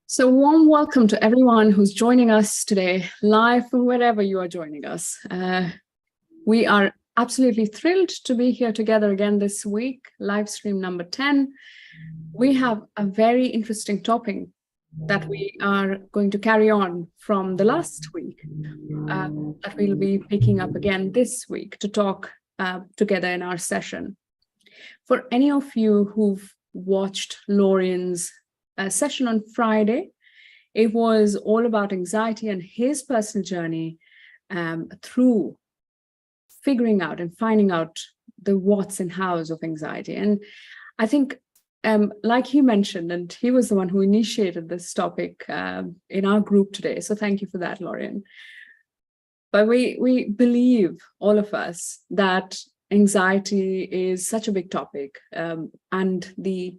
So warm welcome to everyone who's joining us today, live from wherever you are joining us. We are absolutely thrilled to be here together again this week, live stream number 10. We have a very interesting topic that we are going to carry on from the last week, that we'll be picking up again this week to talk together in our session. For any of you who've watched Lorien's session on Friday, it was all about anxiety and his personal journey through figuring out and finding out the what's and how's of anxiety. And I think, like he mentioned, and he was the one who initiated this topic in our group today. So thank you for that, Lorien. But we believe, all of us, that anxiety is such a big topic, and the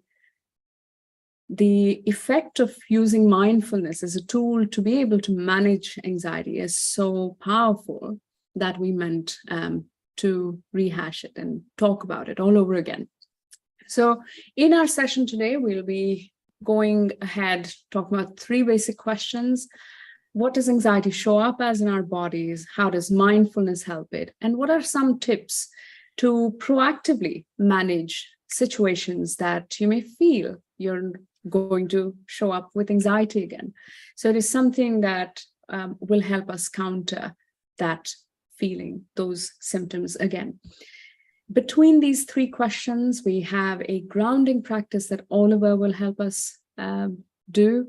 effect of using mindfulness as a tool to be able to manage anxiety is so powerful that we meant to rehash it and talk about it all over again. So in our session today, we'll be going ahead, talking about 3 basic questions. What does anxiety show up as in our bodies? How does mindfulness help it? And what are some tips to proactively manage situations that you may feel you're going to show up with anxiety again? So it is something that will help us counter that feeling, those symptoms again. Between these 3 questions, we have a grounding practice that Oliver will help us do,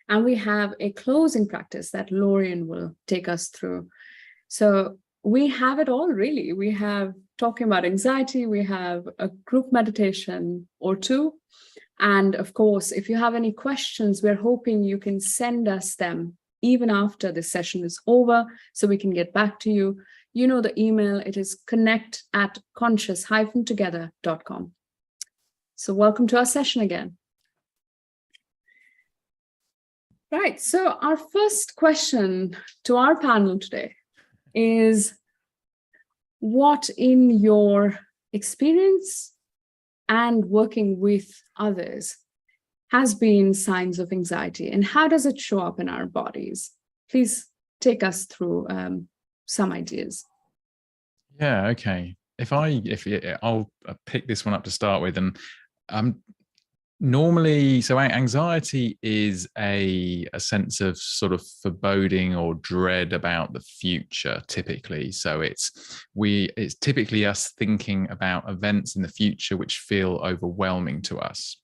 and we have a closing practice that Lorien will take us through. So we have it all, really. We have talking about anxiety, we have a group meditation or 2. And of course, if you have any questions, we're hoping you can send us them even after this session is over, so we can get back to you. You know the email, it is connect@conscious-together.com. So welcome to our session again. Right, so our first question to our panel today is, what in your experience and working with others has been signs of anxiety, and how does it show up in our bodies? Please take us through some ideas. Yeah, okay. I'll pick this one up to start with, and normally, so anxiety is a sense of sort of foreboding or dread about the future, typically. So it's typically us thinking about events in the future which feel overwhelming to us.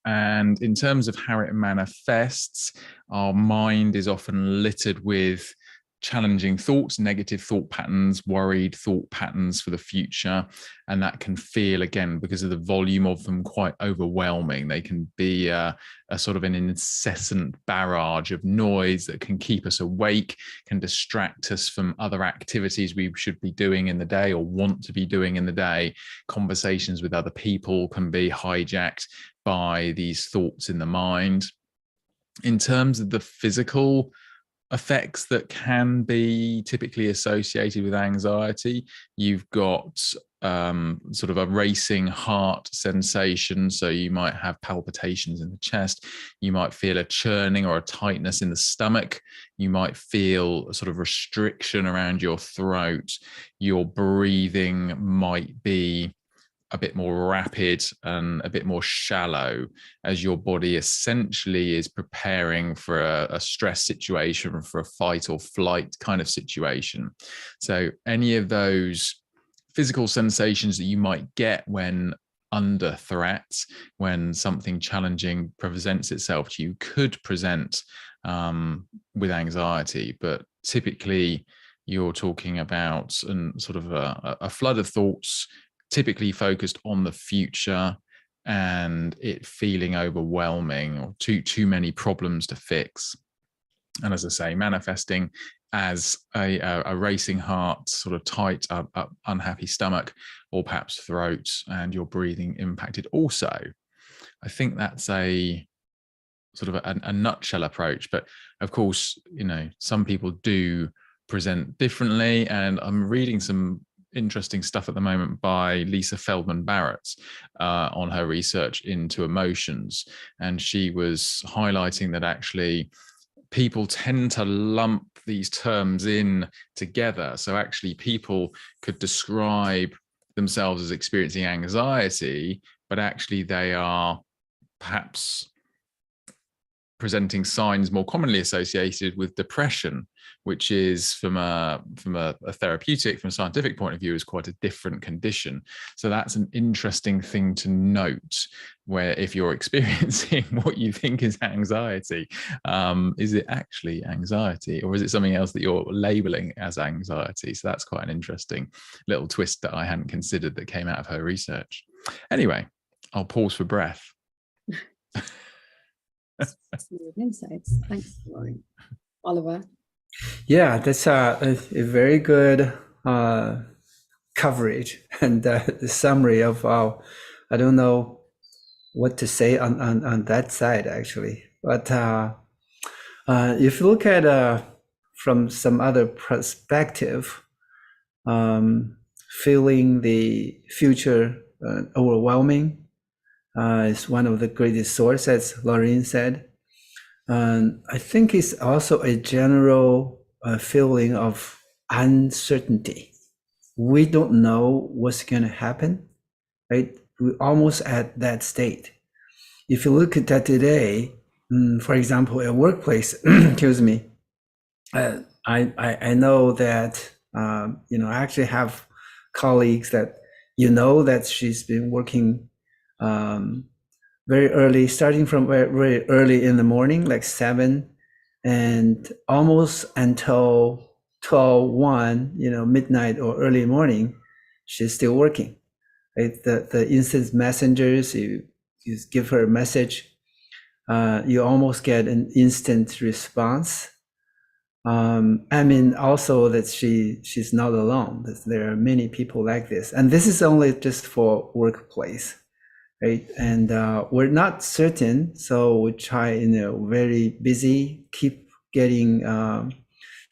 And in terms of how it manifests, our mind is often littered with challenging thoughts, negative thought patterns, worried thought patterns for the future. And that can feel, again, because of the volume of them, quite overwhelming. They can be a sort of an incessant barrage of noise that can keep us awake, can distract us from other activities we should be doing in the day or want to be doing in the day. Conversations with other people can be hijacked by these thoughts in the mind. In terms of the physical effects that can be typically associated with anxiety, you've got sort of a racing heart sensation. So you might have palpitations in the chest. You might feel a churning or a tightness in the stomach. You might feel a sort of restriction around your throat. Your breathing might be a bit more rapid and a bit more shallow, as your body essentially is preparing for a stress situation, for a fight or flight kind of situation. So any of those physical sensations that you might get when under threat, when something challenging presents itself to you, could present with anxiety. But typically you're talking about sort of a flood of thoughts, typically focused on the future, and it feeling overwhelming, or too many problems to fix. And as I say, manifesting as a racing heart, sort of tight, unhappy stomach, or perhaps throat, and your breathing impacted also. I think that's a sort of a nutshell approach. But of course, some people do present differently, and I'm reading some interesting stuff at the moment by Lisa Feldman Barrett on her research into emotions. And she was highlighting that actually people tend to lump these terms in together. So actually people could describe themselves as experiencing anxiety, but actually they are perhaps presenting signs more commonly associated with depression, which is from a therapeutic, from a scientific point of view, is quite a different condition. So that's an interesting thing to note, where if you're experiencing what you think is anxiety, is it actually anxiety, or is it something else that you're labeling as anxiety? So that's quite an interesting little twist that I hadn't considered that came out of her research. Anyway, I'll pause for breath. Insights. Thanks, Lorien. Oliver. Yeah, that's a very good coverage and the summary of I don't know what to say on that side actually, but if you look at from some other perspective, feeling the future overwhelming is one of the greatest sources, as Lorien said. I think it's also a general feeling of uncertainty. We don't know what's going to happen, right? We're almost at that state. If you look at that today, for example, at workplace, excuse me, I know that, I actually have colleagues that, that she's been working very early, starting from very early in the morning, like 7, and almost until 12, 1, midnight or early morning, she's still working. Right? The instant messengers, you give her a message, you almost get an instant response. Also that she's not alone. There are many people like this, and this is only just for workplace. Right, and we're not certain, so we try, very busy, keep getting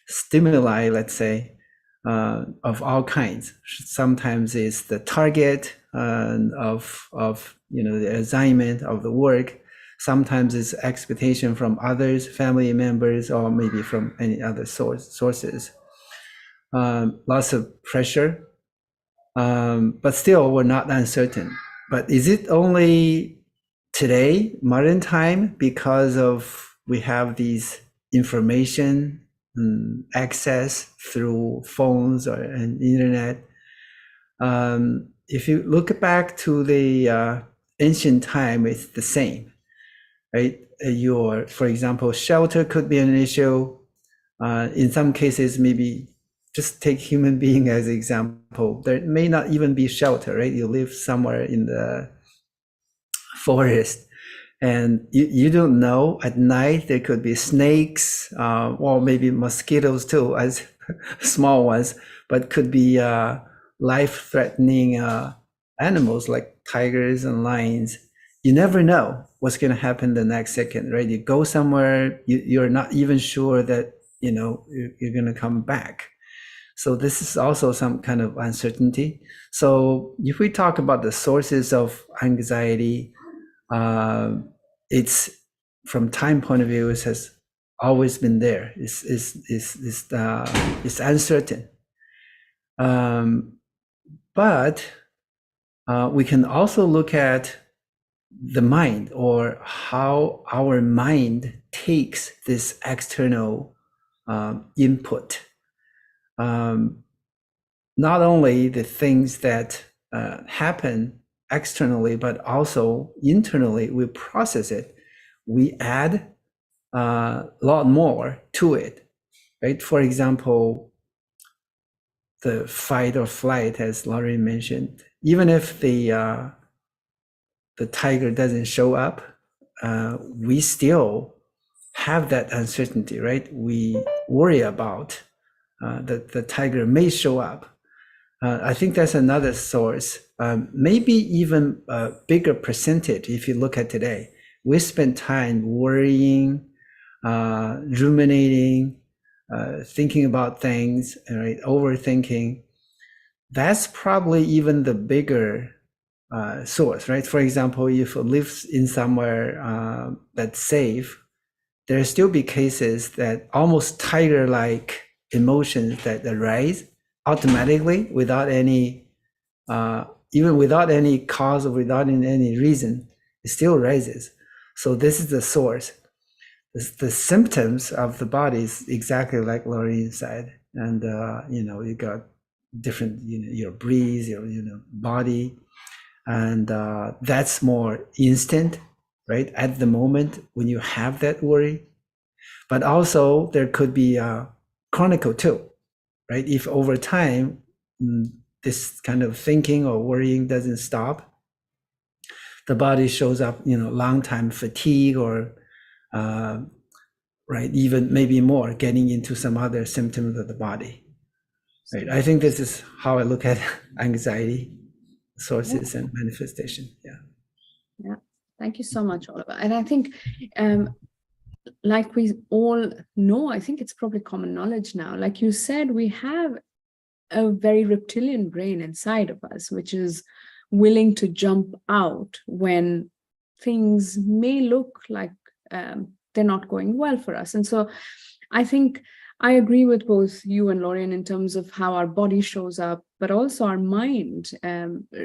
stimuli, let's say, of all kinds. Sometimes it's the target of the assignment of the work. Sometimes it's expectation from others, family members, or maybe from any other sources. Lots of pressure, but still we're not uncertain. But is it only today, modern time, because of we have these information access through phones and internet? If you look back to the ancient time, it's the same, right? For example, shelter could be an issue. In some cases, maybe just take human being as an example. There may not even be shelter, right? You live somewhere in the forest and you don't know, at night there could be snakes, or maybe mosquitoes too, as small ones, but could be life-threatening animals like tigers and lions. You never know what's going to happen the next second, right? You go somewhere, you're not even sure that you're going to come back. So this is also some kind of uncertainty. So if we talk about the sources of anxiety, it's from time point of view, it has always been there. It's uncertain. But we can also look at the mind, or how our mind takes this external input. Not only the things that happen externally, but also internally, we process it. We add a lot more to it, right? For example, the fight or flight, as Lorien mentioned, even if the tiger doesn't show up, we still have that uncertainty, right? We worry about that the tiger may show up. I think that's another source, maybe even a bigger percentage if you look at today. We spend time worrying, ruminating, thinking about things, right? Overthinking. that's probably even the bigger source, right? For example, if you live in somewhere that's safe, there still be cases that almost tiger-like emotions that arise automatically without any, even without any cause or without any reason, it still rises. So this is the source. The symptoms of the body is exactly like Lorien said, and you got different, your breeze, your body, and that's more instant, right? At the moment when you have that worry, but also there could be chronic too, right? If over time this kind of thinking or worrying doesn't stop, the body shows up, long time fatigue or right, even maybe more, getting into some other symptoms of the body. Right. I think this is how I look at anxiety sources and manifestation. Yeah. Thank you so much, Oliver. And I think, like we all know, I think it's probably common knowledge now. Like you said, we have a very reptilian brain inside of us, which is willing to jump out when things may look like they're not going well for us. And so I think I agree with both you and Lorien in terms of how our body shows up, but also our mind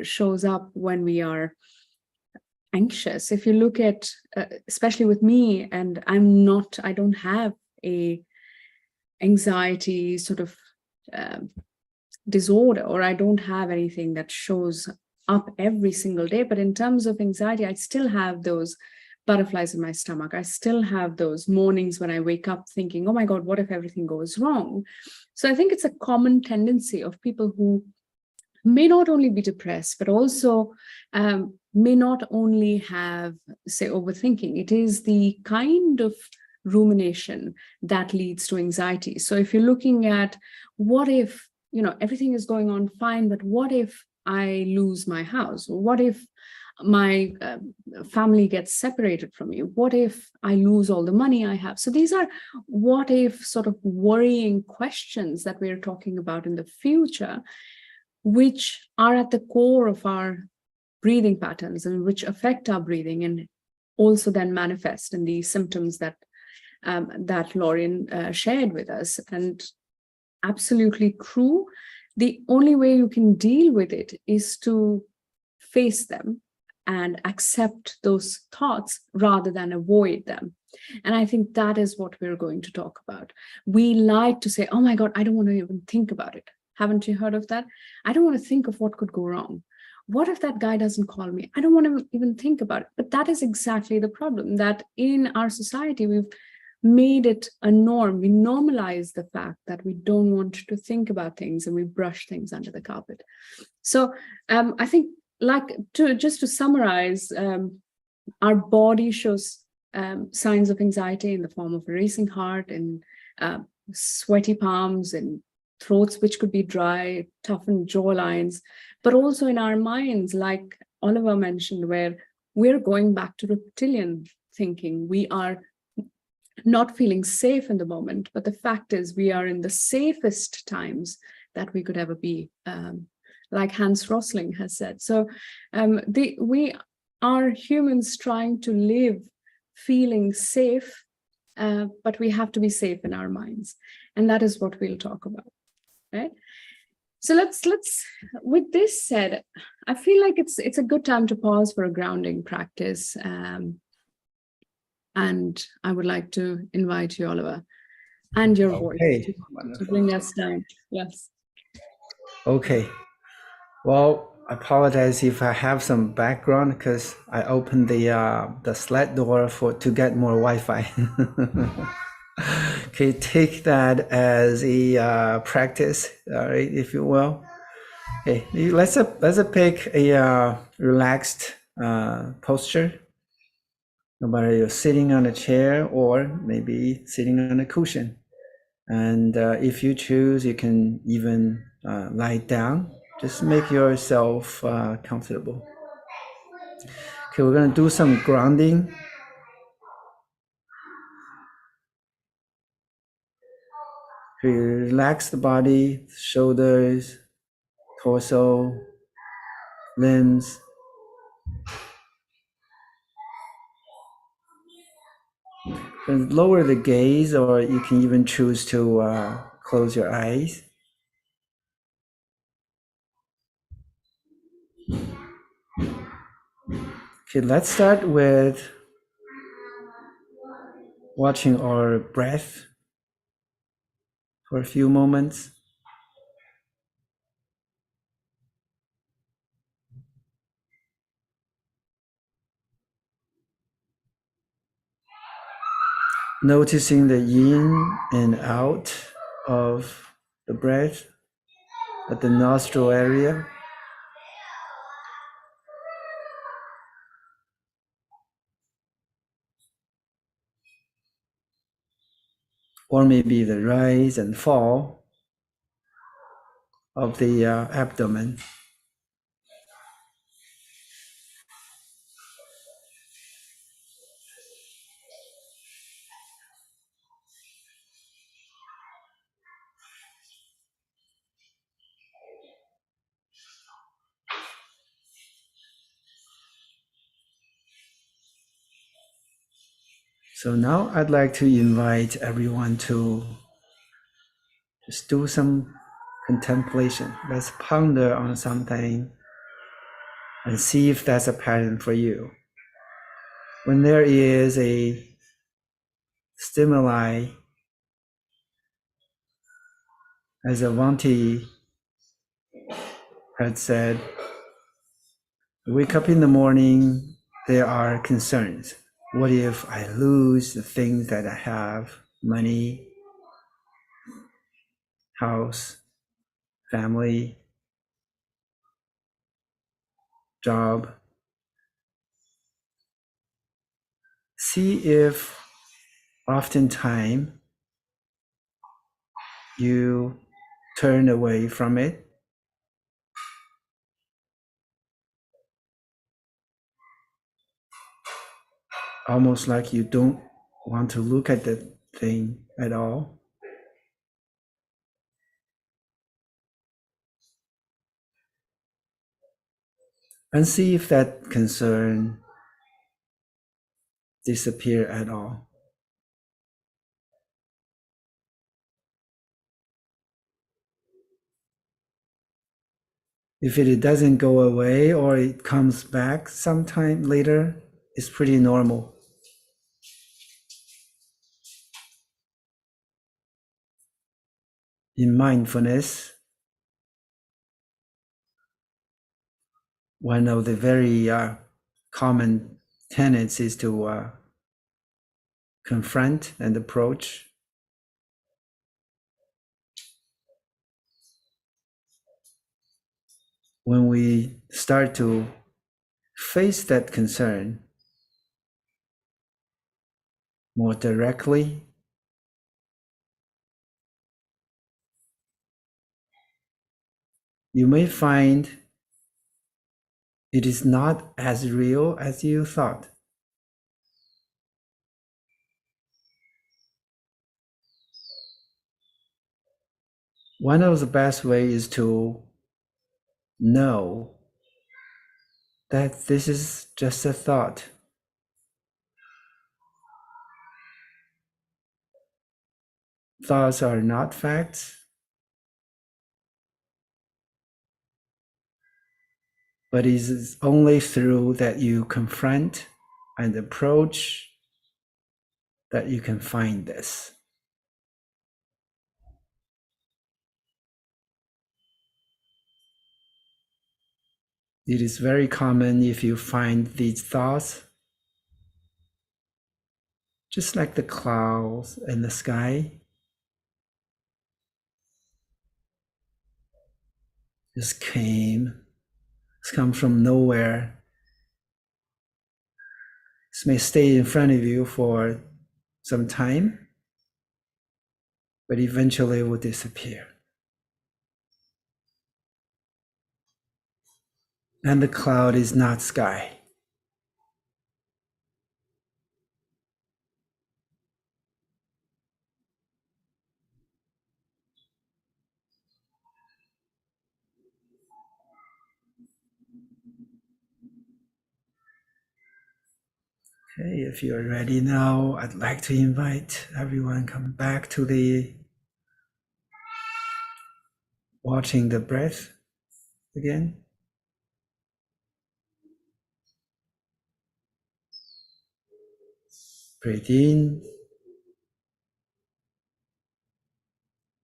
shows up when we are anxious. If you look at, especially with me, and I don't have a anxiety sort of disorder, or I don't have anything that shows up every single day. But in terms of anxiety, I still have those butterflies in my stomach. I still have those mornings when I wake up thinking, oh my God, what if everything goes wrong? So I think it's a common tendency of people who may not only be depressed, but also may not only have, say, overthinking. It is the kind of rumination that leads to anxiety. So if you're looking at what if, everything is going on fine, but what if I lose my house? What if my family gets separated from me? What if I lose all the money I have? So these are what if sort of worrying questions that we're talking about in the future, which are at the core of our breathing patterns and which affect our breathing and also then manifest in the symptoms that that Lorien shared with us. And absolutely true. The only way you can deal with it is to face them and accept those thoughts rather than avoid them. And I think that is what we're going to talk about. We like to say, oh my God, I don't want to even think about it. Haven't you heard of that? I don't want to think of what could go wrong. What if that guy doesn't call me? I don't want to even think about it. But that is exactly the problem, that in our society, we've made it a norm. We normalize the fact that we don't want to think about things and we brush things under the carpet. So I think, just to summarize, our body shows signs of anxiety in the form of a racing heart and sweaty palms and throats which could be dry, toughened jawlines, but also in our minds, like Oliver mentioned, where we're going back to reptilian thinking. We are not feeling safe in the moment, but the fact is we are in the safest times that we could ever be, like Hans Rosling has said. So we are humans trying to live feeling safe, but we have to be safe in our minds. And that is what we'll talk about, right? So let's with this said, I feel like it's a good time to pause for a grounding practice. And I would like to invite you, Oliver, and your voice to bring us down. Yes. Okay. Well, I apologize if I have some background because I opened the sled door to get more Wi-Fi. Okay, take that as a practice, all right, if you will. Okay, let's pick a relaxed posture. No matter you're sitting on a chair or maybe sitting on a cushion. And if you choose, you can even lie down. Just make yourself comfortable. Okay, we're going to do some grounding. Relax the body, shoulders, torso, limbs. And lower the gaze, or you can even choose to close your eyes. Okay, let's start with watching our breath for a few moments. Noticing the in and out of the breath at the nostril area. Or maybe the rise and fall of the abdomen. So now I'd like to invite everyone to just do some contemplation. Let's ponder on something and see if that's a pattern for you. When there is a stimuli, as Avanti had said, wake up in the morning, there are concerns. What if I lose the things that I have? Money, house, family, job. See if oftentimes you turn away from it, almost like you don't want to look at the thing at all. And see if that concern disappear at all. If it doesn't go away or it comes back sometime later, it's pretty normal. In mindfulness, one of the very common tenets is to confront and approach. When we start to face that concern more directly, you may find it is not as real as you thought. One of the best ways is to know that this is just a thought. Thoughts are not facts, but it is only through that you confront and approach that you can find this. It is very common if you find these thoughts, just like the clouds in the sky, just it's come from nowhere. This may stay in front of you for some time, but eventually it will disappear. And the cloud is not sky. Okay, if you're ready now, I'd like to invite everyone come back to the watching the breath again. Breathe in,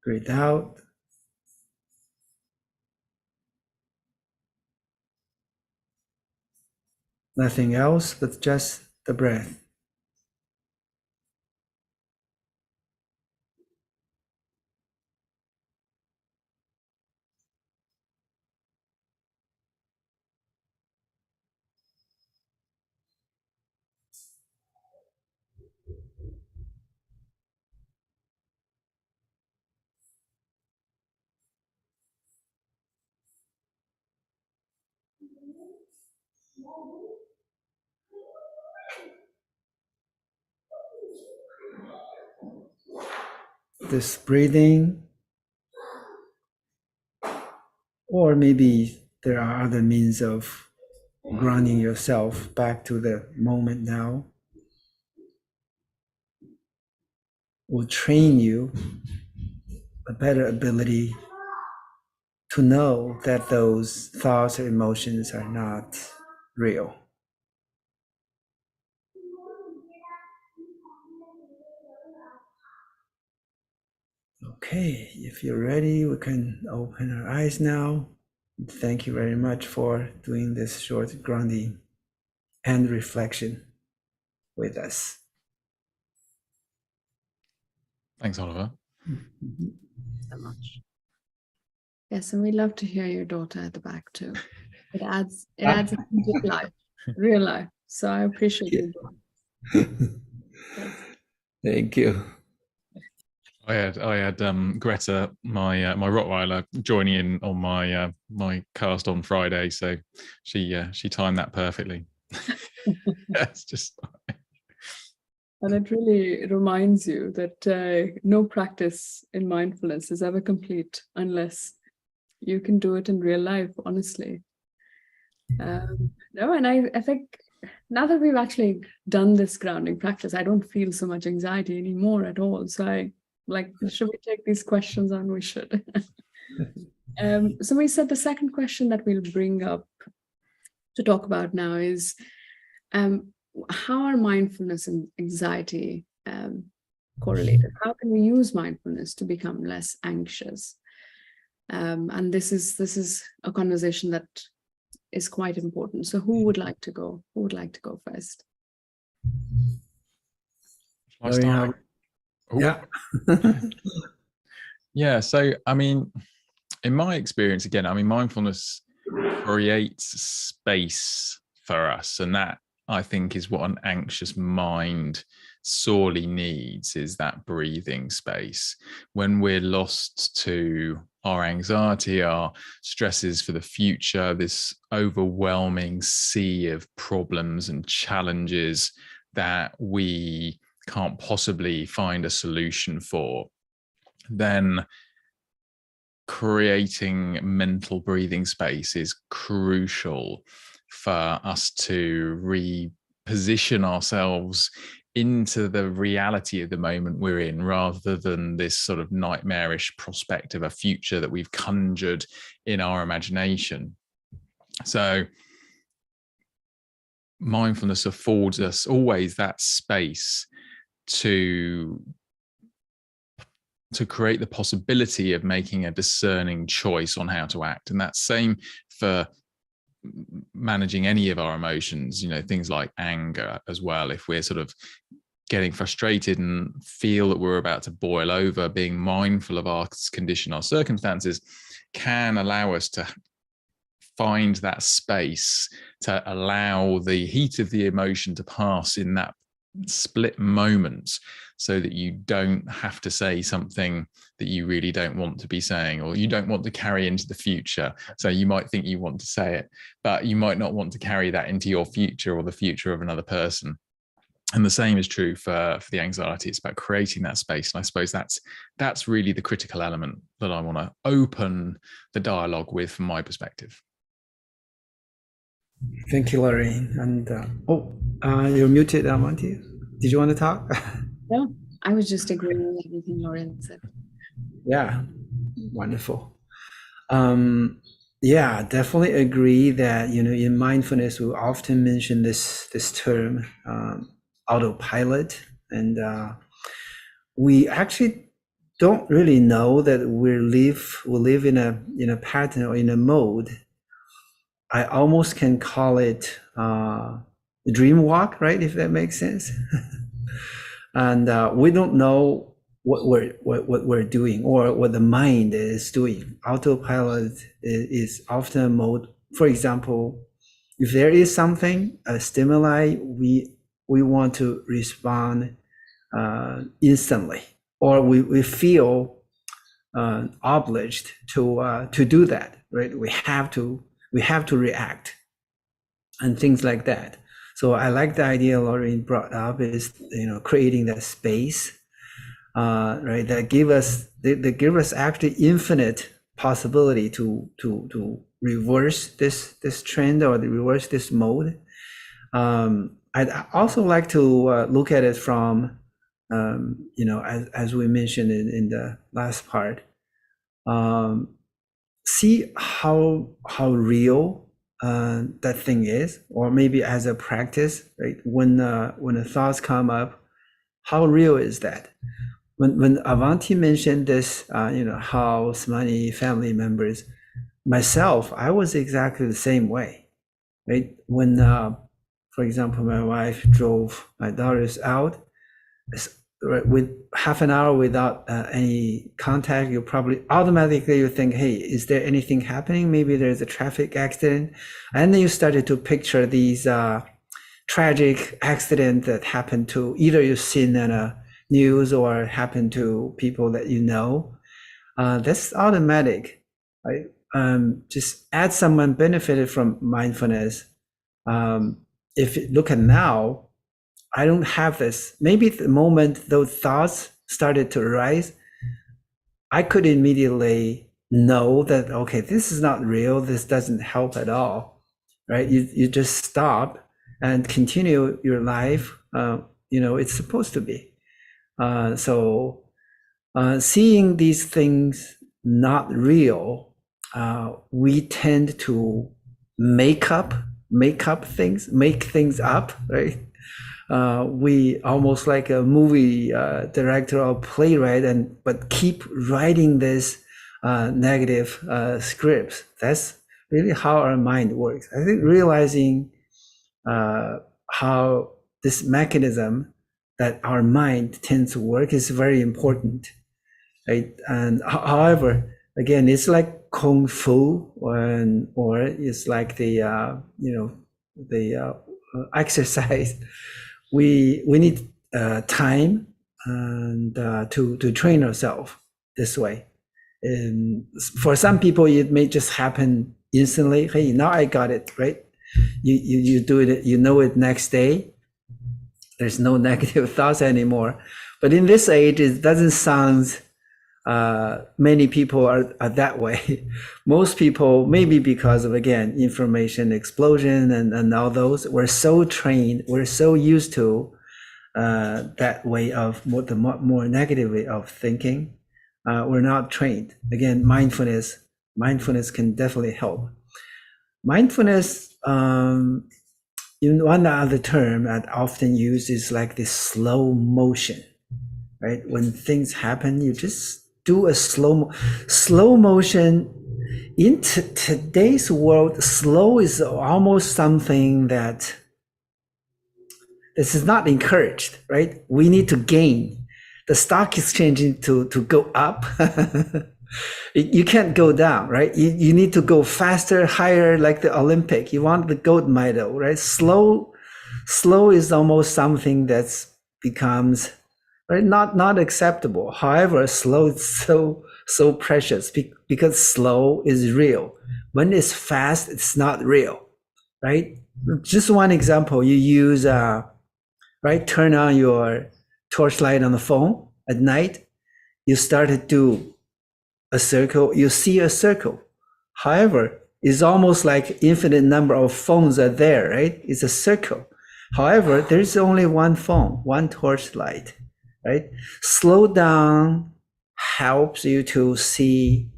breathe out. Nothing else but just the breath. This breathing, or maybe there are other means of grounding yourself back to the moment now, will train you a better ability to know that those thoughts or emotions are not real. Okay, if you're ready, we can open our eyes now. Thank you very much for doing this short grounding and reflection with us. Thanks, Oliver. So much. Yes, and we love to hear your daughter at the back too. It adds a sense of life, real life. So I appreciate you doing it. Thank you. I had Greta, my Rottweiler, joining in on my my cast on Friday, so she timed that perfectly. It's just, And it really reminds you that no practice in mindfulness is ever complete unless you can do it in real life, honestly. No, and I think now that we've actually done this grounding practice, I don't feel so much anxiety anymore at all. So I should we take these questions on? We should. So we said the second question that we'll bring up to talk about now is how are mindfulness and anxiety correlated? How can we use mindfulness to become less anxious? And this is a conversation that is quite important. So who would like to go? Who would like to go first? Yeah. Yeah. So, I mean, in my experience, again, I mean, mindfulness creates space for us, and that, I think, is what an anxious mind sorely needs, is that breathing space. When we're lost to our anxiety, our stresses for the future, this overwhelming sea of problems and challenges that we can't possibly find a solution for, then creating mental breathing space is crucial for us to reposition ourselves into the reality of the moment we're in, rather than this sort of nightmarish prospect of a future that we've conjured in our imagination. So mindfulness affords us always that space to create the possibility of making a discerning choice on how to act. And that's same for managing any of our emotions, you know, things like anger as well. If we're sort of getting frustrated and feel that we're about to boil over, being mindful of our condition, our circumstances, can allow us to find that space to allow the heat of the emotion to pass in that split moment, so that you don't have to say something that you really don't want to be saying, or you don't want to carry into the future. So you might think you want to say it, but you might not want to carry that into your future or the future of another person. And the same is true for the anxiety. It's about creating that space. And I suppose that's really the critical element that I want to open the dialogue with from my perspective. Thank you, Lorien. And You're muted, Avanti. Did you want to talk? No, I was just agreeing with everything Lorien said. Yeah, wonderful. Yeah, definitely agree that, you know, in mindfulness, we often mention this term, autopilot, and we actually don't really know that we live in a pattern or in a mode. I almost can call it dream walk, right? If that makes sense. And we don't know what we're doing or what the mind is doing. Autopilot is often a mode. For example, if there is something, a stimuli, we want to respond instantly, or we feel obliged to do that, right? We have to react, and things like that. So I like the idea Lorien brought up is, you know, creating that space, right? That give us actually infinite possibility to reverse this trend or to reverse this mode. I'd also like to look at it from, you know, as we mentioned in the last part, see how real that thing is, or maybe as a practice, right? When the thoughts come up, how real is that? When Avanti mentioned this, you know, house, money, family members, myself, I was exactly the same way, right? When, for example, my wife drove my daughters out, with half an hour without any contact, you probably automatically you think, hey, is there anything happening? Maybe there's a traffic accident. And then you started to picture these tragic accidents that happen to either you've seen in a news or happen to people that you know. That's automatic, right? Just as someone benefited from mindfulness, if you look at now, I don't have this. Maybe the moment those thoughts started to arise, I could immediately know that, okay, this is not real. This doesn't help at all, right? You just stop and continue your life. You know, it's supposed to be. So seeing these things not real, we tend to make things, make things up, right? We almost like a movie director or playwright, but keep writing this negative scripts. That's really how our mind works. I think realizing how this mechanism that our mind tends to work is very important, right? And however, again, it's like kung fu, or it's like the the exercise. We need time and to train ourselves this way. And for some people, it may just happen instantly. Hey, now I got it, right? You do it, you know it next day. There's no negative thoughts anymore. But in this age, it doesn't sound many people are that way. Most people, maybe because of, again, information explosion and all those, we're so trained, we're so used to that way of the more negative way of thinking. We're not trained. Again, mindfulness can definitely help. Mindfulness, in one other term that often used is like this slow motion, right? When things happen, you just do a slow motion. In today's world, slow is almost something that this is not encouraged, right? We need to gain. The stock exchange to go up. You can't go down, right? You need to go faster, higher, like the Olympic. You want the gold medal, right? Slow is almost something that's becomes, right, not acceptable. However, slow is so precious because slow is real. When it's fast, it's not real, right? Just one example, you use right, turn on your torchlight on the phone at night. You start to do a circle, you see a circle. However, it's almost like infinite number of phones are there, right? It's a circle. However, there's only one phone, one torchlight, right? Slow down helps you to see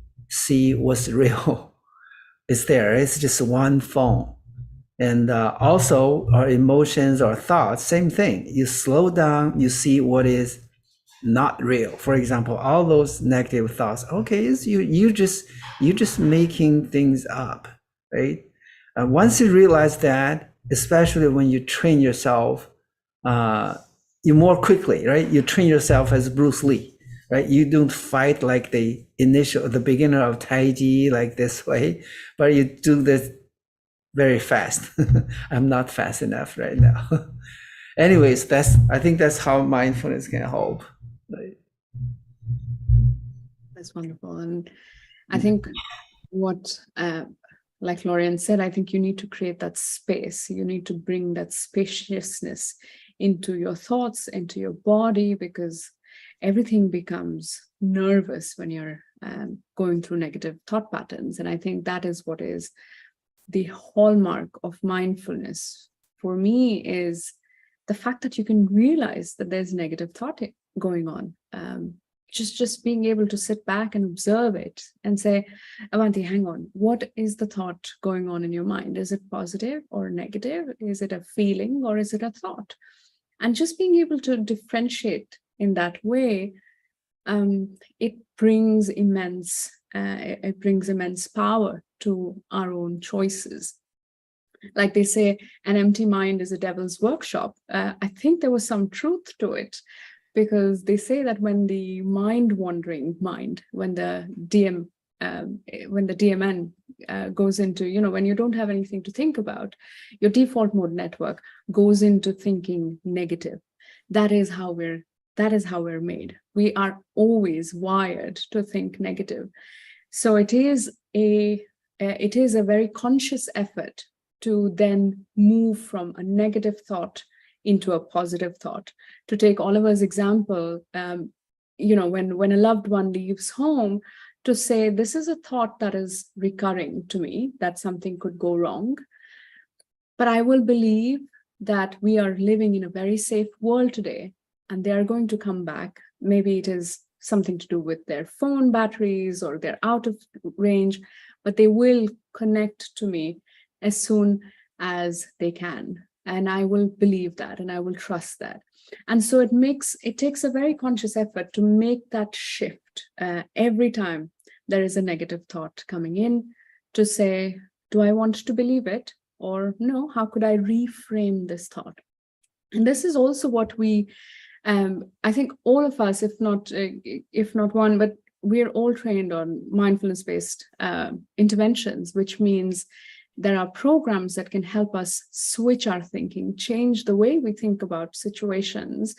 what's real. It's there. It's just one phone. And also our emotions, our thoughts, same thing. You slow down, you see what is not real. For example, all those negative thoughts. Okay, it's you just making things up, right? Once you realize that, especially when you train yourself, you more quickly, right? You train yourself as Bruce Lee, right? You don't fight like the beginner of Tai Chi like this way, but you do this very fast. I'm not fast enough right now. Anyways, I think that's how mindfulness can help. Right? That's wonderful. And I think what, like Lorien said, I think you need to create that space. You need to bring that spaciousness into your thoughts, into your body, because everything becomes nervous when you're going through negative thought patterns. And I think that is what is the hallmark of mindfulness for me, is the fact that you can realize that there's negative thought going on. Just being able to sit back and observe it and say, Avanti, hang on, what is the thought going on in your mind? Is it positive or negative? Is it a feeling or is it a thought? And just being able to differentiate in that way, it brings immense power to our own choices. Like they say, an empty mind is a devil's workshop. I think there was some truth to it, because they say that when the mind-wandering mind, when the DMN goes into, when you don't have anything to think about, your default mode network goes into thinking negative. That is how we're made. We are always wired to think negative. So it is a very conscious effort to then move from a negative thought into a positive thought. To take Oliver's example, when a loved one leaves home, to say, this is a thought that is recurring to me, that something could go wrong, but I will believe that we are living in a very safe world today, and they are going to come back. Maybe it is something to do with their phone batteries or they're out of range, but they will connect to me as soon as they can. And I will believe that, and I will trust that. And so it takes a very conscious effort to make that shift every time there is a negative thought coming in, to say, do I want to believe it? Or no, how could I reframe this thought? And this is also what we, I think all of us, if not one, but we're all trained on mindfulness-based interventions, which means there are programs that can help us switch our thinking, change the way we think about situations,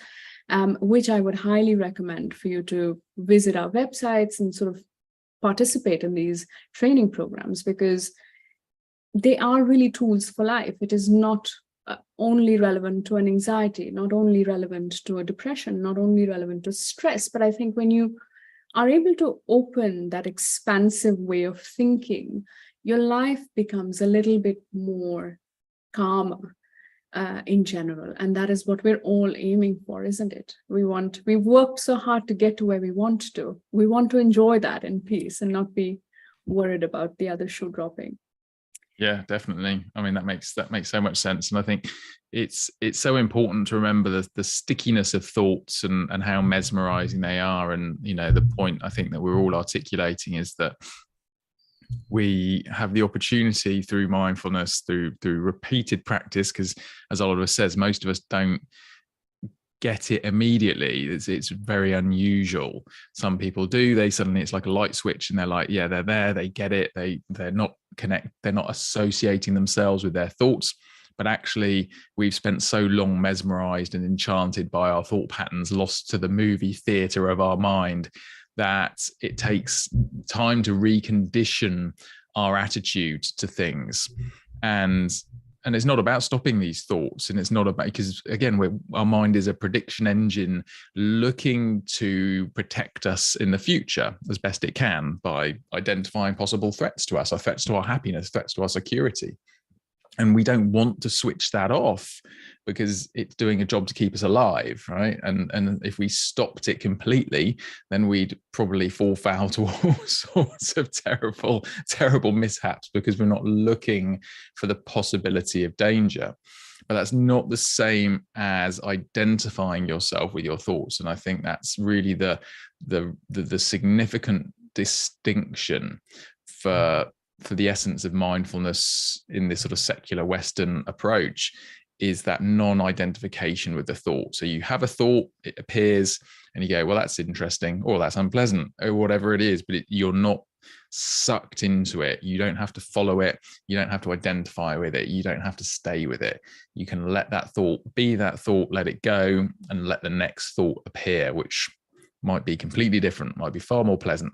which I would highly recommend for you to visit our websites and sort of participate in these training programs, because they are really tools for life. It is not only relevant to an anxiety, not only relevant to a depression, not only relevant to stress, but I think when you are able to open that expansive way of thinking, your life becomes a little bit more calmer in general. And that is what we're all aiming for, isn't it? We've worked so hard to get to where we want to. We want to enjoy that in peace and not be worried about the other shoe dropping. Yeah, definitely. I mean, that makes so much sense. And I think it's so important to remember the stickiness of thoughts and how mesmerizing they are. And, the point I think that we're all articulating is that we have the opportunity through mindfulness, through repeated practice, because as Oliver says, most of us don't get it immediately. It's very unusual. Some people do. It's like a light switch, and they're like, yeah, they're there, they get it, they're not associating themselves with their thoughts. But actually, we've spent so long mesmerized and enchanted by our thought patterns, lost to the movie theater of our mind, that it takes time to recondition our attitude to things. And it's not about stopping these thoughts, and it's not about, because again, our mind is a prediction engine looking to protect us in the future as best it can by identifying possible threats to us, or threats to our happiness, threats to our security. And we don't want to switch that off because it's doing a job to keep us alive, right? And if we stopped it completely, then we'd probably fall foul to all sorts of terrible mishaps, because we're not looking for the possibility of danger. But that's not the same as identifying yourself with your thoughts. And I think that's really the significant distinction for the essence of mindfulness in this sort of secular Western approach, is that non-identification with the thought. So you have a thought, it appears, and you go, well, that's interesting, or that's unpleasant, or whatever it is, but you're not sucked into it. You don't have to follow it. You don't have to identify with it. You don't have to stay with it. You can let that thought be that thought, let it go, and let the next thought appear, which might be completely different, might be far more pleasant,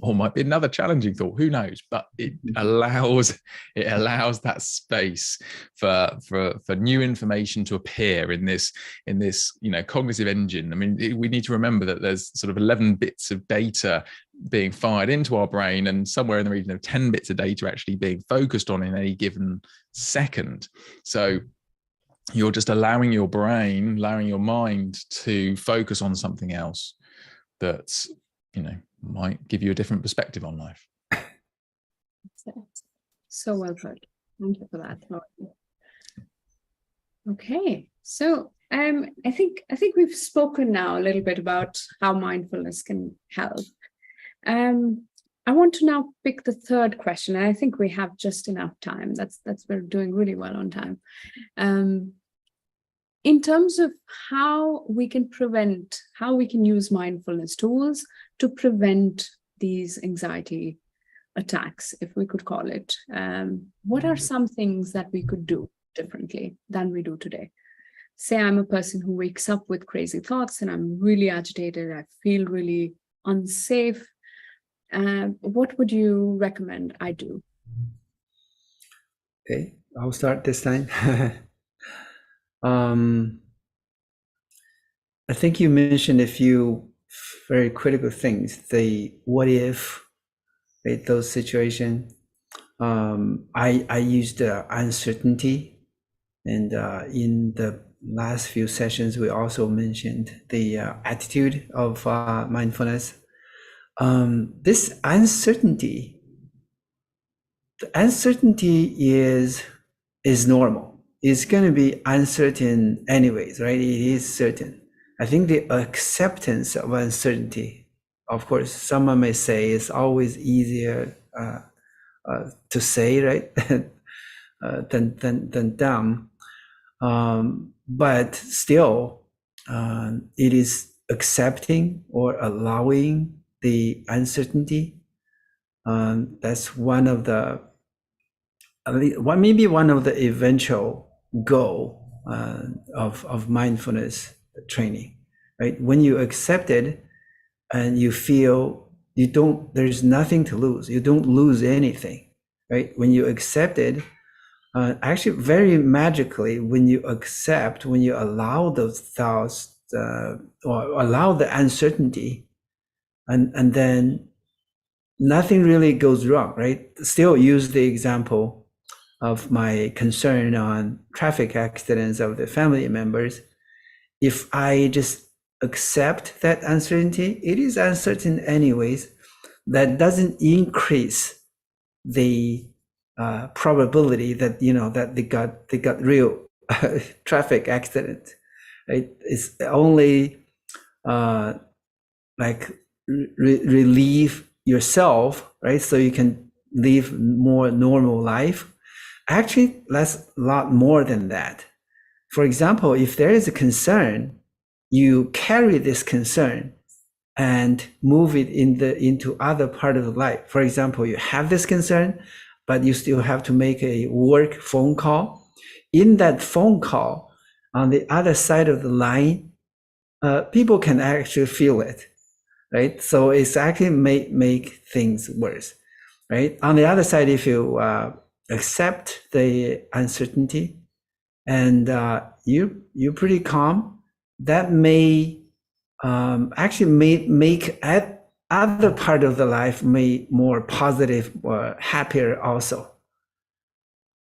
or might be another challenging thought, who knows. But it allows that space for new information to appear in this cognitive engine. I mean, we need to remember that there's sort of 11 bits of data being fired into our brain, and somewhere in the region of 10 bits of data actually being focused on in any given second. So you're just allowing your brain, allowing your mind to focus on something else that's, might give you a different perspective on life. So well put. Thank you for that. Okay, so I think we've spoken now a little bit about how mindfulness can help. I want to now pick the third question, and I think we have just enough time. That's we're doing really well on time. In terms of how we can use mindfulness tools to prevent these anxiety attacks, if we could call it, what are some things that we could do differently than we do today? Say I'm a person who wakes up with crazy thoughts and I'm really agitated, I feel really unsafe. What would you recommend I do? Okay, I'll start this time. I think you mentioned a few very critical things. The what if, right, those situations. I used uncertainty, and in the last few sessions we also mentioned the attitude of mindfulness. This uncertainty, the uncertainty is normal. It's going to be uncertain anyways, right? It is certain. I think the acceptance of uncertainty, of course, someone may say it's always easier to say, right, than done. But still, it is accepting or allowing the uncertainty. That's one of the eventual goal of mindfulness training, right? When you accept it and you feel there's nothing to lose, you don't lose anything, right? When you accept it, actually very magically, when you allow those thoughts or allow the uncertainty, and then nothing really goes wrong, right? Still use the example of my concern on traffic accidents of the family members. If I just accept that uncertainty, it is uncertain anyways, that doesn't increase the probability that that they got real traffic accident, right? It's only like relieve yourself, right? So you can live more normal life. Actually, that's a lot more than that. For example, if there is a concern, you carry this concern and move it into other part of life. For example, you have this concern, but you still have to make a work phone call. In that phone call, on the other side of the line, people can actually feel it, right? So it's actually make things worse, right? On the other side, if you accept the uncertainty and you're pretty calm, that may actually make other part of the life more positive or happier also.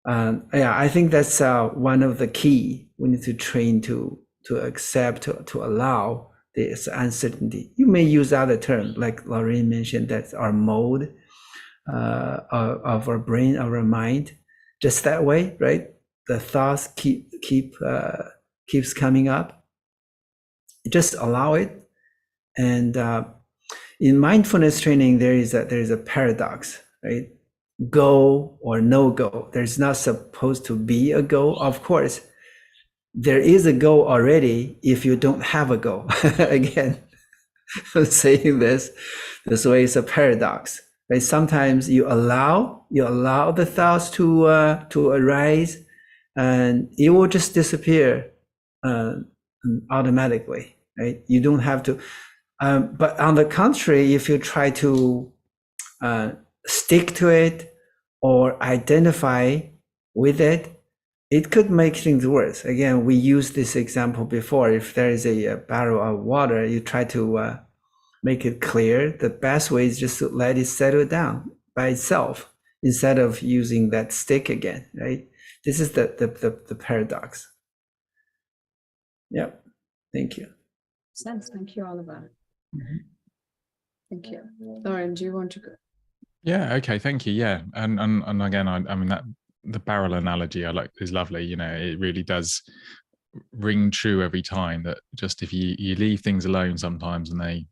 Yeah, I think that's one of the key. We need to train to accept, to allow this uncertainty. You may use other terms, like Lorien mentioned, that's our mode of our brain, of our mind, just that way, right? The thoughts keeps coming up. Just allow it. And in mindfulness training, there is a paradox, right? Go or no go. There's not supposed to be a go. Of course, there is a go already if you don't have a go. Again, I'm saying this way is a paradox, right? Sometimes you allow the thoughts to arise, and it will just disappear automatically, right? You don't have to. But on the contrary, if you try to stick to it or identify with it, it could make things worse. Again, we used this example before. If there is a barrel of water, you try to make it clear. The best way is just to let it settle down by itself instead of using that stick again, right? This is the paradox. Yep. Thank you. Sense. Thank you, Oliver. Thank you. Lorien, do you want to go? Yeah. Okay. Thank you. Yeah. And again, I mean that the barrel analogy I like is lovely. You know, it really does ring true every time. That just if you leave things alone sometimes and they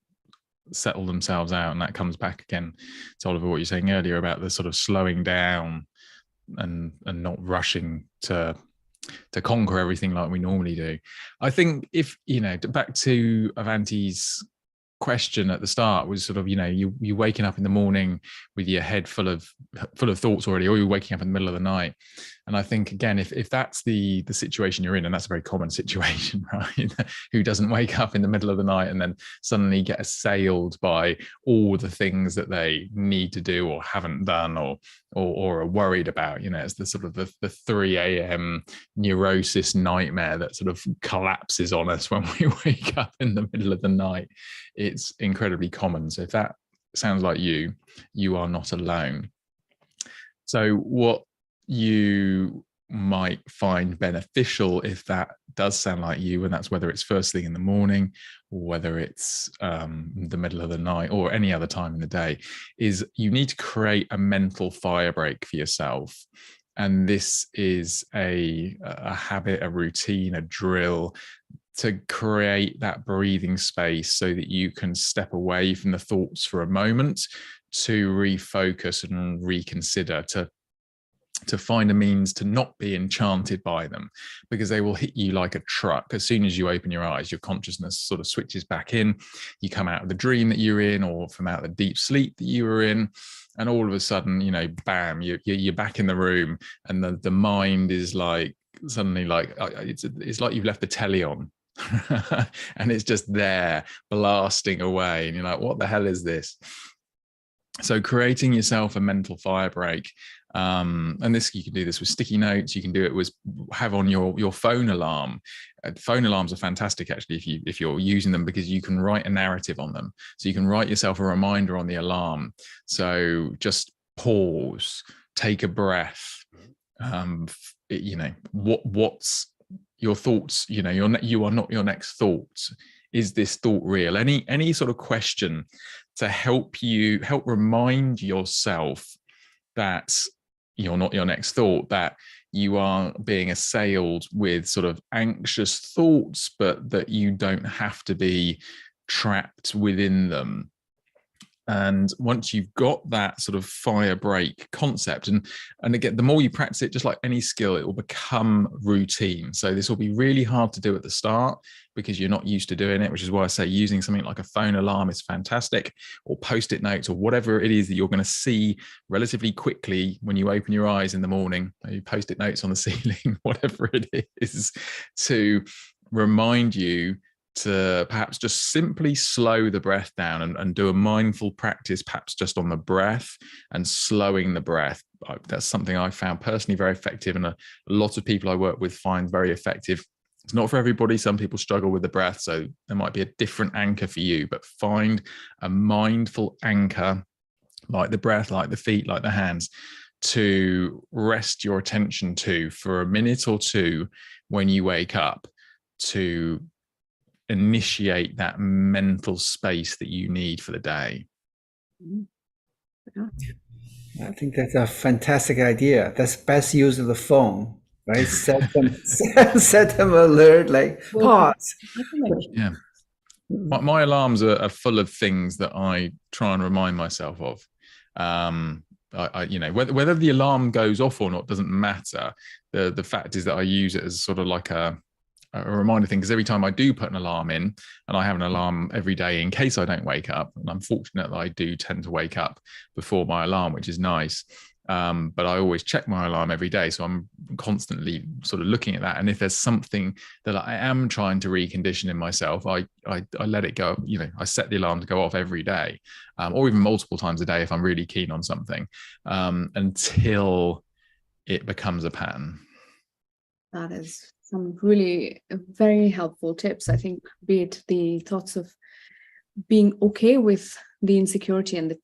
settle themselves out, and that comes back again to Oliver what you're saying earlier about the sort of slowing down and not rushing to conquer everything like we normally do. I think if back to Avanti's question at the start was sort of you waking up in the morning with your head full of thoughts already, or you're waking up in the middle of the night. And I think again, if that's the situation you're in, and that's a very common situation, right? Who doesn't wake up in the middle of the night and then suddenly get assailed by all the things that they need to do or haven't done or are worried about? It's the sort of the 3 a.m. neurosis nightmare that sort of collapses on us when we wake up in the middle of the night. It's incredibly common. So if that sounds like you are not alone. So what you might find beneficial, if that does sound like you, and that's whether it's first thing in the morning or whether it's the middle of the night or any other time in the day, is you need to create a mental fire break for yourself. And this is a habit, a routine, a drill to create that breathing space so that you can step away from the thoughts for a moment, to refocus and reconsider, to find a means to not be enchanted by them, because they will hit you like a truck. As soon as you open your eyes, your consciousness sort of switches back in. You come out of the dream that you're in, or from out of the deep sleep that you were in, and all of a sudden, bam, you're back in the room, and the mind is like suddenly like it's like you've left the telly on. And it's just there blasting away, and you're like, what the hell is this? So creating yourself a mental fire break, and this, you can do this with sticky notes. You can do it with, have on your phone alarm. Phone alarms are fantastic, actually, if you're using them, because you can write a narrative on them. So you can write yourself a reminder on the alarm. So just pause, take a breath. What's your thoughts? You are not your next thoughts. Is this thought real? Any sort of question to help remind yourself that you're not your next thought, that you are being assailed with sort of anxious thoughts, but that you don't have to be trapped within them. And once you've got that sort of fire break concept, and again, the more you practice it, just like any skill, it will become routine. So this will be really hard to do at the start because you're not used to doing it, which is why I say using something like a phone alarm is fantastic, or post-it notes, or whatever it is that you're going to see relatively quickly when you open your eyes in the morning. Maybe post-it notes on the ceiling, whatever it is, to remind you to perhaps just simply slow the breath down and do a mindful practice, perhaps just on the breath and slowing the breath. That's something I found personally very effective, and a lot of people I work with find very effective. It's not for everybody. Some people struggle with the breath, so there might be a different anchor for you, but find a mindful anchor, like the breath, like the feet, like the hands, to rest your attention to for a minute or two when you wake up, to initiate that mental space that you need for the day. Yeah. I think that's a fantastic idea. That's best use of the phone, right? Set them alert, like pause. Yeah. My alarms are full of things that I try and remind myself of. You know, whether the alarm goes off or not doesn't matter. The fact is that I use it as sort of like a reminder thing, because every time I do put an alarm in, and I have an alarm every day in case I don't wake up, and I'm fortunate that I do tend to wake up before my alarm, which is nice. But I always check my alarm every day, so I'm constantly sort of looking at that. And if there's something that I am trying to recondition in myself, I let it go. You know, I set the alarm to go off every day, or even multiple times a day if I'm really keen on something, until it becomes a pattern. That is some really very helpful tips. I think, be it the thoughts of being okay with the insecurity and the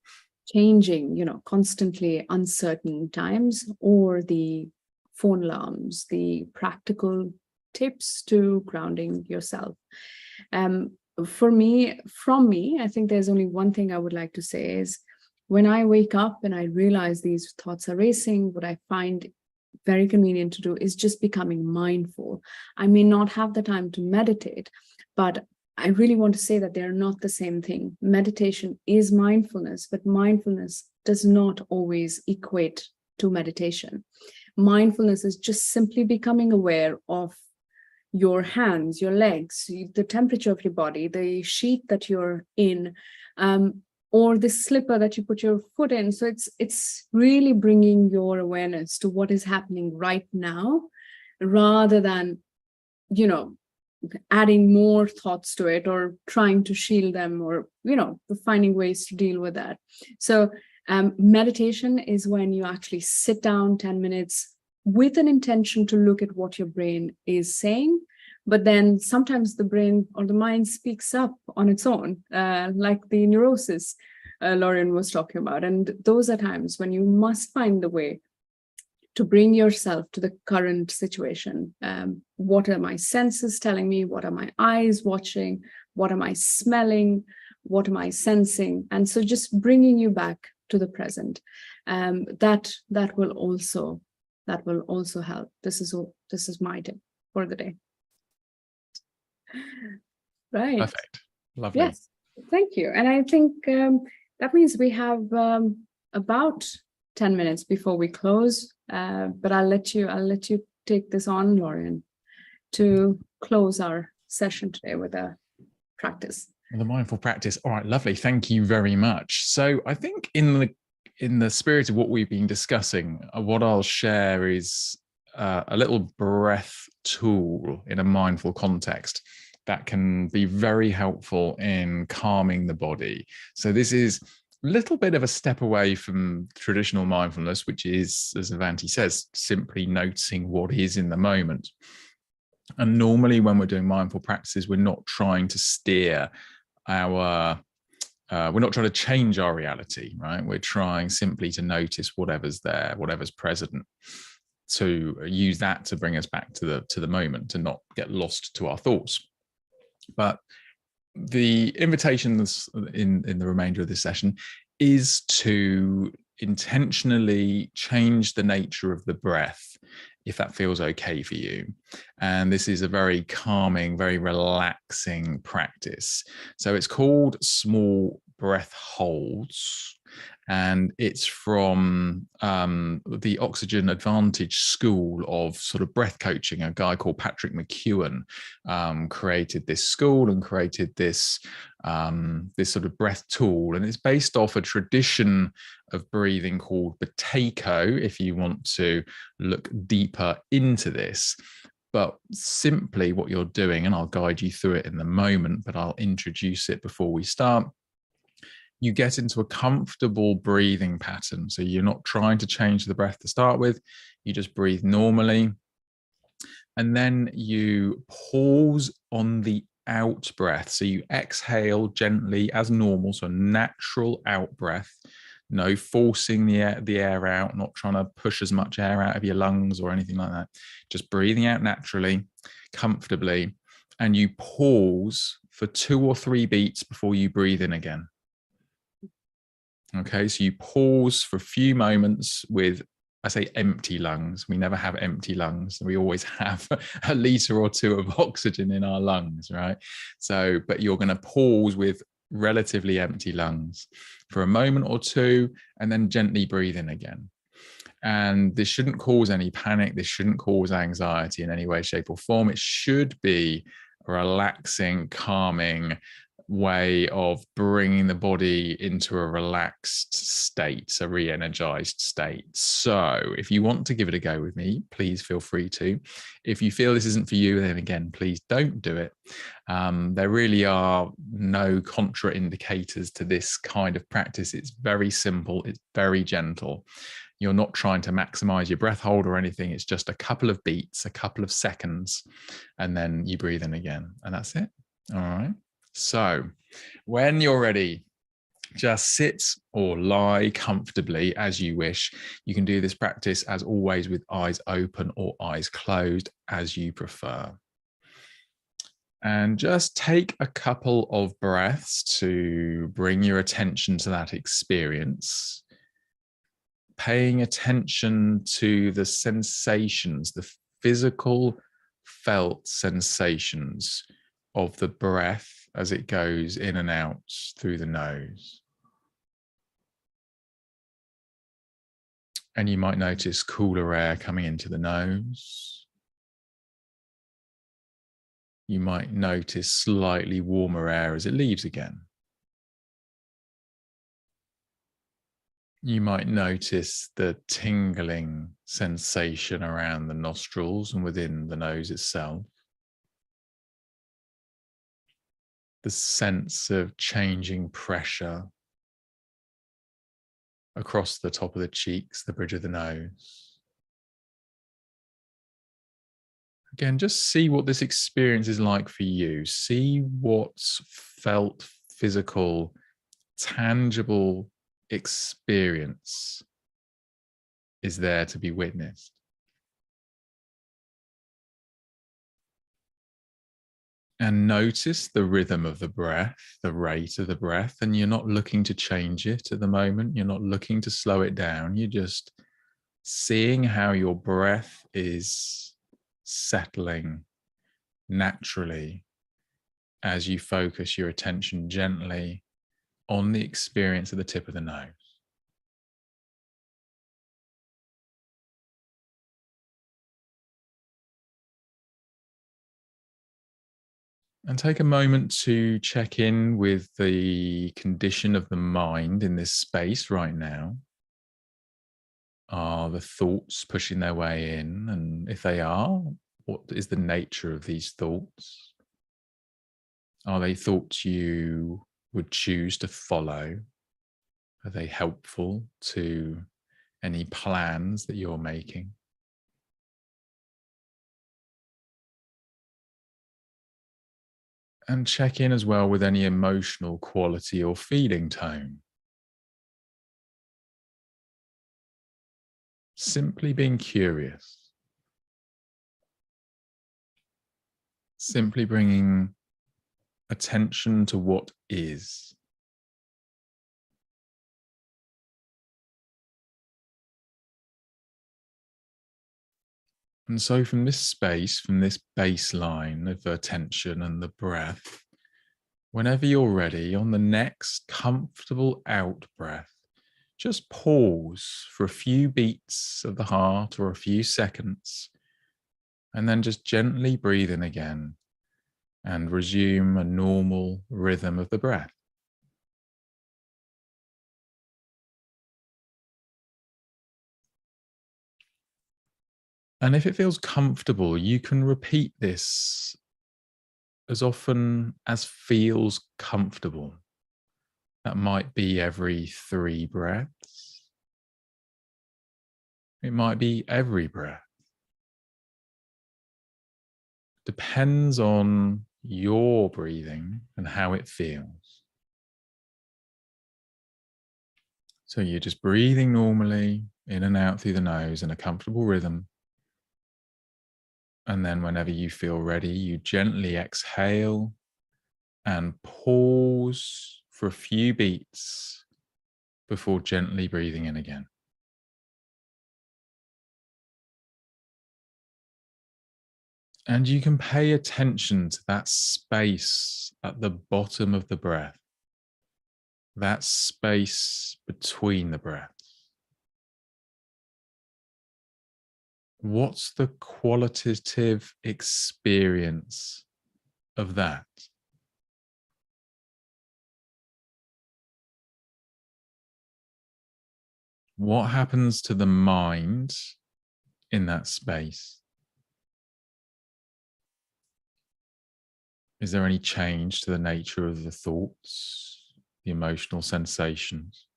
changing, you know, constantly uncertain times, or the phone alarms, the practical tips to grounding yourself. From me, I think there's only one thing I would like to say is, when I wake up and I realize these thoughts are racing, what I find very convenient to do is just becoming mindful. I may not have the time to meditate, but I really want to say that they're not the same thing. Meditation is mindfulness, but mindfulness does not always equate to meditation. Mindfulness is just simply becoming aware of your hands, your legs, the temperature of your body, the sheet that you're in, or the slipper that you put your foot in. So it's really bringing your awareness to what is happening right now, rather than, you know, adding more thoughts to it or trying to shield them, or, you know, finding ways to deal with that. So meditation is when you actually sit down 10 minutes with an intention to look at what your brain is saying. But then sometimes the brain or the mind speaks up on its own, like the neurosis Lorien was talking about. And those are times when you must find the way to bring yourself to the current situation. What are my senses telling me? What are my eyes watching? What am I smelling? What am I sensing? And so just bringing you back to the present. That will also help. This is my tip for the day. Right. Perfect. Lovely. Yes. Thank you. And I think that means we have about 10 minutes before we close. But I'll let you take this on, Lorien, to close our session today with a practice. The mindful practice. All right, lovely. Thank you very much. So I think in the spirit of what we've been discussing, what I'll share is a little breath tool in a mindful context that can be very helpful in calming the body. So this is a little bit of a step away from traditional mindfulness, which is, as Avanti says, simply noticing what is in the moment. And normally when we're doing mindful practices, we're not trying to steer we're not trying to change our reality, right? We're trying simply to notice whatever's there, whatever's present, to use that to bring us back to the moment, to not get lost to our thoughts. But the invitation in the remainder of this session is to intentionally change the nature of the breath, if that feels okay for you. And this is a very calming, very relaxing practice. So it's called small breath holds. And it's from the Oxygen Advantage school of sort of breath coaching. A guy called Patrick McEwen created this school and created this sort of breath tool. And it's based off a tradition of breathing called Bateko, if you want to look deeper into this. But simply what you're doing, and I'll guide you through it in the moment, but I'll introduce it before we start. You get into a comfortable breathing pattern. So you're not trying to change the breath to start with. You just breathe normally. And then you pause on the out breath. So you exhale gently as normal. So natural out breath. No forcing the air out, not trying to push as much air out of your lungs or anything like that. Just breathing out naturally, comfortably, and you pause for 2 or 3 beats before you breathe in again. Okay, so you pause for a few moments with, I say, empty lungs. We never have empty lungs. We always have a liter or 2 of oxygen in our lungs, right? So, but you're going to pause with relatively empty lungs for a moment or 2, and then gently breathe in again. And this shouldn't cause any panic. This shouldn't cause anxiety in any way, shape, or form. It should be a relaxing, calming way of bringing the body into a relaxed state, a re-energized state. So if you want to give it a go with me, please feel free to. If you feel this isn't for you, then again, please don't do it. There really are no contraindicators to this kind of practice. It's very simple. It's very gentle. You're not trying to maximize your breath hold or anything. It's just a couple of beats, a couple of seconds, and then you breathe in again, and that's it. All right. So when you're ready, just sit or lie comfortably as you wish. You can do this practice, as always, with eyes open or eyes closed, as you prefer. And just take a couple of breaths to bring your attention to that experience, paying attention to the sensations, the physical felt sensations of the breath as it goes in and out through the nose. And you might notice cooler air coming into the nose. You might notice slightly warmer air as it leaves again. You might notice the tingling sensation around the nostrils and within the nose itself. The sense of changing pressure across the top of the cheeks, the bridge of the nose. Again, just see what this experience is like for you. See what's felt, physical, tangible experience is there to be witnessed. And notice the rhythm of the breath, the rate of the breath, and you're not looking to change it at the moment. You're not looking to slow it down. You're just seeing how your breath is settling naturally as you focus your attention gently on the experience at the tip of the nose. And take a moment to check in with the condition of the mind in this space right now. Are the thoughts pushing their way in? And if they are, what is the nature of these thoughts? Are they thoughts you would choose to follow? Are they helpful to any plans that you're making? And check in as well with any emotional quality or feeling tone. Simply being curious. Simply bringing attention to what is. And so from this space, from this baseline of attention and the breath, whenever you're ready, on the next comfortable out breath, just pause for a few beats of the heart or a few seconds, and then just gently breathe in again and resume a normal rhythm of the breath. And if it feels comfortable, you can repeat this as often as feels comfortable. That might be every 3 breaths. It might be every breath. Depends on your breathing and how it feels. So you're just breathing normally in and out through the nose in a comfortable rhythm. And then whenever you feel ready, you gently exhale and pause for a few beats before gently breathing in again. And you can pay attention to that space at the bottom of the breath, that space between the breaths. What's the qualitative experience of that? What happens to the mind in that space? Is there any change to the nature of the thoughts, the emotional sensations?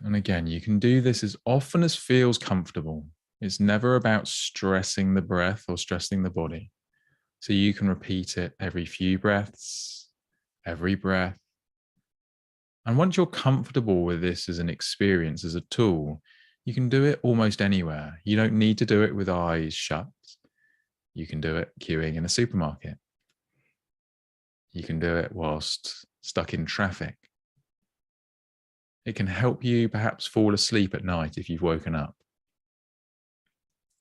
And again, you can do this as often as feels comfortable. It's never about stressing the breath or stressing the body. So you can repeat it every few breaths, every breath. And once you're comfortable with this as an experience, as a tool, you can do it almost anywhere. You don't need to do it with eyes shut. You can do it queuing in a supermarket. You can do it whilst stuck in traffic. It can help you perhaps fall asleep at night if you've woken up.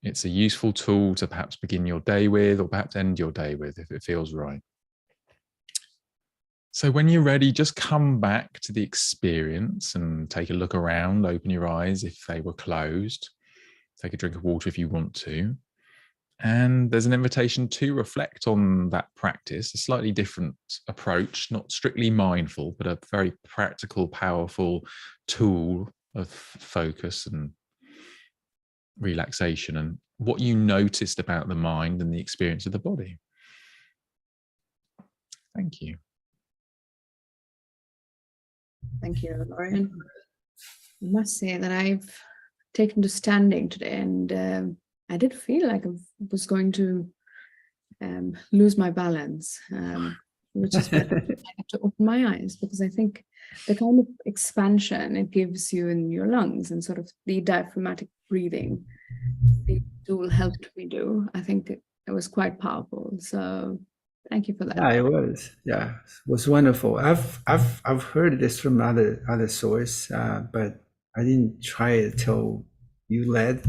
It's a useful tool to perhaps begin your day with, or perhaps end your day with if it feels right. So when you're ready, just come back to the experience and take a look around, open your eyes if they were closed. Take a drink of water if you want to. And there's an invitation to reflect on that practice, a slightly different approach, not strictly mindful, but a very practical, powerful tool of focus and relaxation, and what you noticed about the mind and the experience of the body. Thank you. Thank you, Lorien. I must say that I've taken to standing today, and I did feel like I was going to lose my balance, which is when I have to open my eyes, because I think the kind of expansion it gives you in your lungs and sort of the diaphragmatic breathing, the tool helped me do. I think it was quite powerful. So thank you for that. Yeah, it was. Yeah, it was wonderful. I've heard this from other source, but I didn't try it till you led.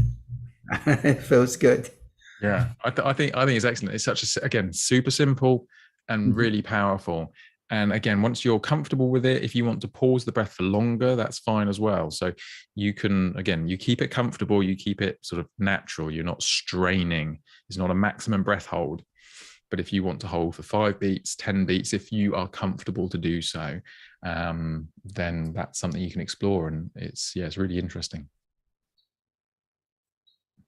It feels good. Yeah, I think it's excellent. It's such again super simple and really powerful. And again, once you're comfortable with it, if you want to pause the breath for longer, that's fine as well. So you can, again, you keep it comfortable, you keep it sort of natural. You're not straining. It's not a maximum breath hold. But if you want to hold for 5 beats, 10 beats, if you are comfortable to do so, then that's something you can explore. And it's really interesting.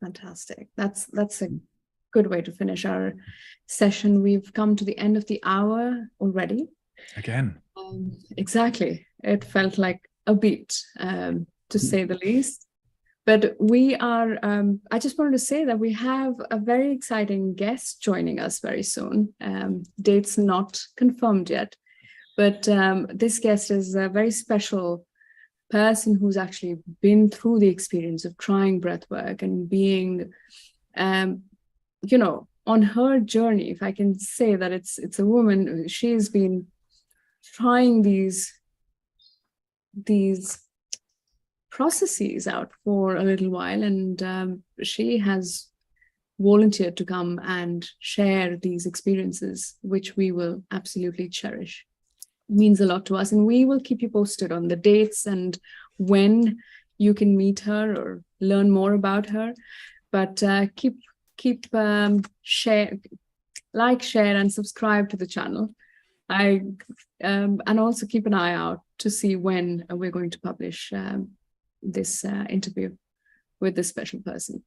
Fantastic. That's a good way to finish our session. We've come to the end of the hour already. Again. Exactly. It felt like a beat, to say the least. But we are, I just wanted to say that we have a very exciting guest joining us very soon. Dates not confirmed yet, but this guest is a very special person who's actually been through the experience of trying breathwork and being, on her journey, if I can say that it's a woman. She's been trying these processes out for a little while, and she has volunteered to come and share these experiences, which we will absolutely cherish. It means a lot to us, and we will keep you posted on the dates and when you can meet her or learn more about her. But keep share, and subscribe to the channel. And also keep an eye out to see when we're going to publish this interview with this special person.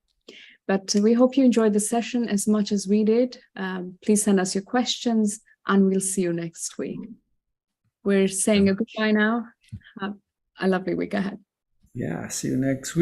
But we hope you enjoyed the session as much as we did. Please send us your questions, and we'll see you next week. We're saying a goodbye now. Have a lovely week ahead. Yeah, see you next week.